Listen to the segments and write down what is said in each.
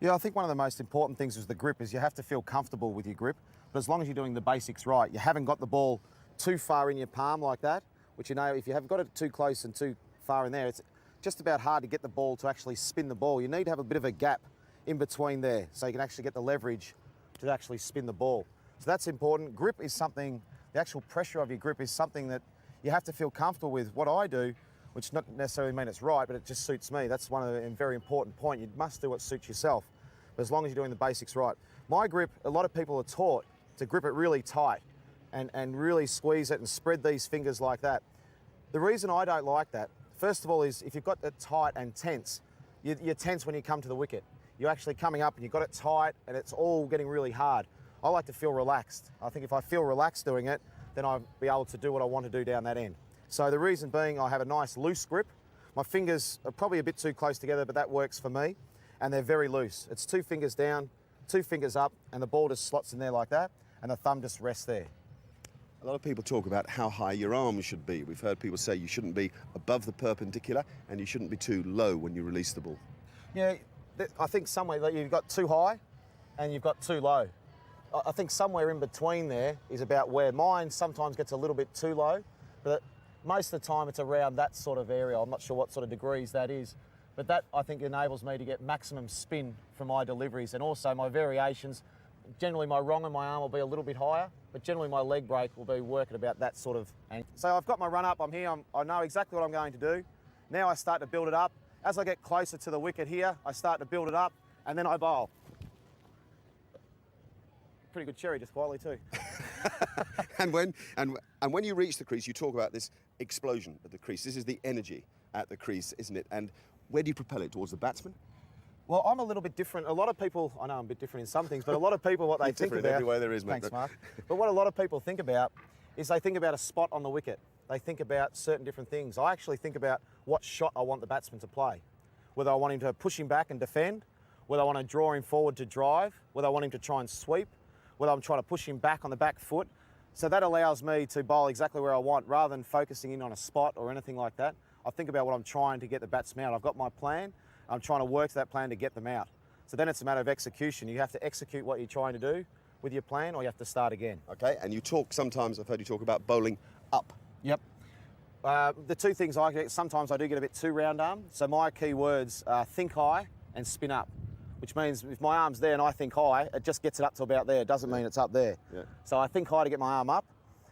Yeah, I think one of the most important things is the grip is you have to feel comfortable with your grip, but as long as you're doing the basics right, you haven't got the ball too far in your palm like that, which you know, if you have got it too close and too far in there, it's just about hard to get the ball to actually spin the ball. You need to have a bit of a gap in between there so you can actually get the leverage to actually spin the ball. So that's important. Grip is something, the actual pressure of your grip is something that you have to feel comfortable with. What I do, which not necessarily mean it's right, but it just suits me. That's one of the very important point. You must do what suits yourself, but as long as you're doing the basics right. My grip, a lot of people are taught to grip it really tight and really squeeze it and spread these fingers like that. The reason I don't like that, first of all, is if you've got it tight and tense, you're tense when you come to the wicket. You're actually coming up and you've got it tight and it's all getting really hard. I like to feel relaxed. I think if I feel relaxed doing it, then I'll be able to do what I want to do down that end. So the reason being, I have a nice loose grip. My fingers are probably a bit too close together, but that works for me. And they're very loose. It's 2 fingers down, 2 fingers up, and the ball just slots in there like that, and the thumb just rests there. A lot of people talk about how high your arms should be. We've heard people say you shouldn't be above the perpendicular and you shouldn't be too low when you release the ball. Yeah, I think somewhere that you've got too high and you've got too low. I think somewhere in between there is about where mine sometimes gets a little bit too low, but most of the time it's around that sort of area. I'm not sure what sort of degrees that is, but that I think enables me to get maximum spin from my deliveries, and also my variations. Generally my wrong and my arm will be a little bit higher, but generally my leg break will be working about that sort of angle. So I've got my run up, I'm here, I know exactly what I'm going to do. Now I start to build it up. As I get closer to the wicket here, I start to build it up, and then I bowl. Pretty good cherry, just quietly too. And when you reach the crease, you talk about this explosion at the crease. This is the energy at the crease, isn't it? And where do you propel it? Towards the batsman? Well, I'm a little bit different. A lot of people, I know I'm a bit different in some things, but a lot of people, what they think about... every way there is, mate. Thanks, Mark. But what a lot of people think about is they think about a spot on the wicket. They think about certain different things. I actually think about what shot I want the batsman to play. Whether I want him to push him back and defend, whether I want to draw him forward to drive, whether I want him to try and sweep, whether I'm trying to push him back on the back foot. So that allows me to bowl exactly where I want rather than focusing in on a spot or anything like that. I think about what I'm trying to get the batsman out. I've got my plan. I'm trying to work to that plan to get them out. So then it's a matter of execution. You have to execute what you're trying to do with your plan, or you have to start again. Okay, and you talk sometimes, I've heard you talk about bowling up. Yep. The two things I get, sometimes I do get a bit too round arm. So my key words are think high and spin up, which means if my arm's there and I think high, it just gets it up to about there. It doesn't mean it's up there. Yeah. So I think high to get my arm up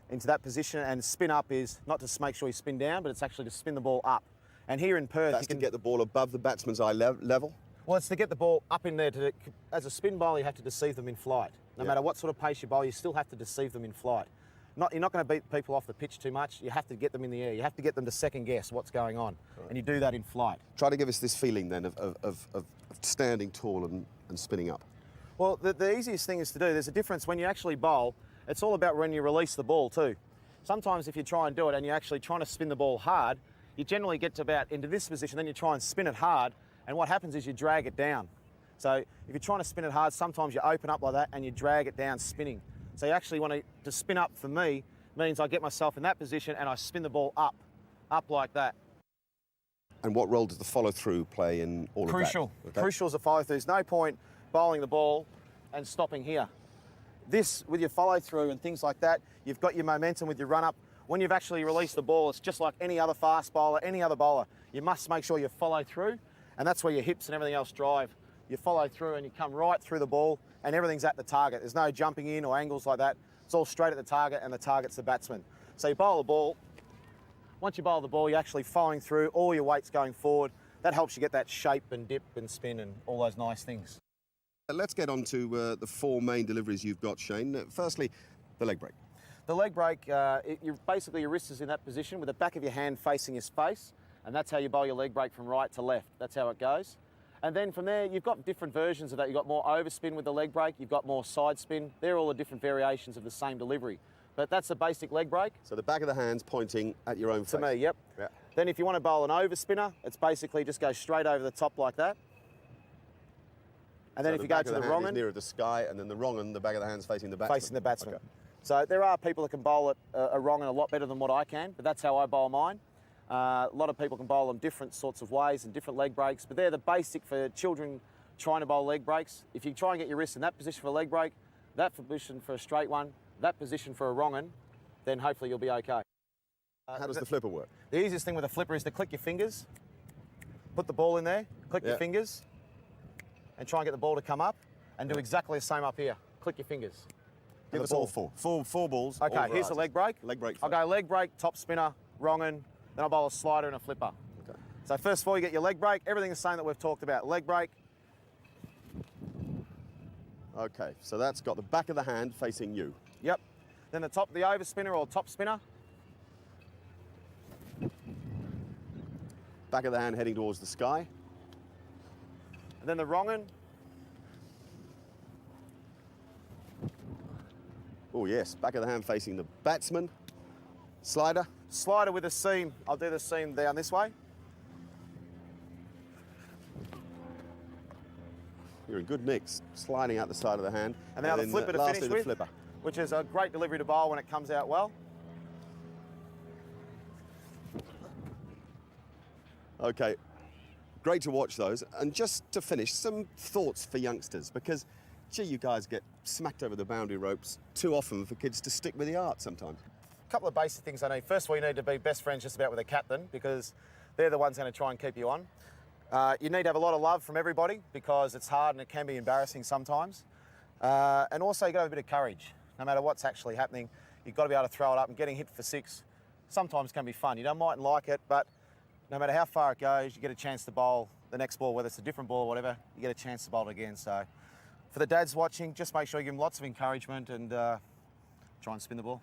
into that position, and spin up is not to make sure you spin down, but it's actually to spin the ball up. And here in Perth, That's you can to get the ball above the batsman's eye level? Well, it's to get the ball up in there. As a spin bowler, you have to deceive them in flight. No matter what sort of pace you bowl, you still have to deceive them in flight. You're not going to beat people off the pitch too much. You have to get them in the air. You have to get them to second guess what's going on. Right. And you do that in flight. Try to give us this feeling then of standing tall and spinning up. Well, the easiest thing is to do, there's a difference when you actually bowl. It's all about when you release the ball too. Sometimes if you try and do it and you're actually trying to spin the ball hard, you generally get to about into this position, then you try and spin it hard, and what happens is you drag it down. So if you're trying to spin it hard, sometimes you open up like that and you drag it down spinning. So you actually want to spin up, for me, means I get myself in that position and I spin the ball up like that. And what role does the follow-through play in all of that? Crucial. Okay. Crucial is the follow-through. There's no point bowling the ball and stopping here. This, with your follow-through and things like that, you've got your momentum with your run-up. When you've actually released the ball, it's just like any other fast bowler, any other bowler. You must make sure you follow through, and that's where your hips and everything else drive. You follow through and you come right through the ball, and everything's at the target. There's no jumping in or angles like that. It's all straight at the target, and the target's the batsman. So you bowl the ball. Once you bowl the ball, you're actually following through, all your weight's going forward. That helps you get that shape and dip and spin and all those nice things. Let's get on to the 4 main deliveries you've got, Shane. Firstly, the leg break. The leg break, basically your wrist is in that position with the back of your hand facing his face, and that's how you bowl your leg break from right to left. That's how it goes. And then from there, you've got different versions of that. You've got more overspin with the leg break, you've got more side spin. They're all the different variations of the same delivery. But that's the basic leg break. So the back of the hand's pointing at your own face. To me, yep. Yeah. Then if you want to bowl an overspinner, it's basically just go straight over the top like that. And then so if you go to the wrong end, nearer the sky, and then the wrong end, the back of the hand's facing the batsman. Facing the batsman. Okay. So there are people that can bowl it a wrong and a lot better than what I can, but that's how I bowl mine. A lot of people can bowl them different sorts of ways and different leg breaks, but they're the basic for children trying to bowl leg breaks. If you try and get your wrist in that position for a leg break, that position for a straight one, that position for a wrong one, then hopefully you'll be okay. How does the flipper work? The easiest thing with a flipper is to click your fingers, put the ball in there, click your fingers, and try and get the ball to come up, and do exactly the same up here. Click your fingers. Give us all four. Four balls. Okay, all here's the varieties. leg break. Leg break I'll first. go leg break, top spinner, wrong un, then I'll bowl a slider and a flipper. Okay. So first of all, you get your leg break, everything the same that we've talked about. Leg break, Okay, so that's got the back of the hand facing you. yep. Then the top, the over spinner or top spinner. Back of the hand heading towards the sky. And then the wrong un. Oh yes, back of the hand facing the batsman. Slider. Slider with a seam. I'll do the seam down this way. You're in good mix. Sliding out the side of the hand. And then the flipper to lastly, finish the with, flipper. which is a great delivery to bowl when it comes out well. Okay, great to watch those. And just to finish, some thoughts for youngsters, because, gee, you guys get smacked over the boundary ropes too often for kids to stick with the art sometimes. A couple of basic things I need. First of all, you need to be best friends just about with a captain, because they're the ones going to try and keep you on. You need to have a lot of love from everybody, because it's hard and it can be embarrassing sometimes. And also, you've got to have a bit of courage. No matter what's actually happening, you've got to be able to throw it up, and getting hit for six sometimes can be fun. You don't mightn't like it, but no matter how far it goes, you get a chance to bowl the next ball, whether it's a different ball or whatever, you get a chance to bowl it again. So for the dads watching, just make sure you give them lots of encouragement and try and spin the ball.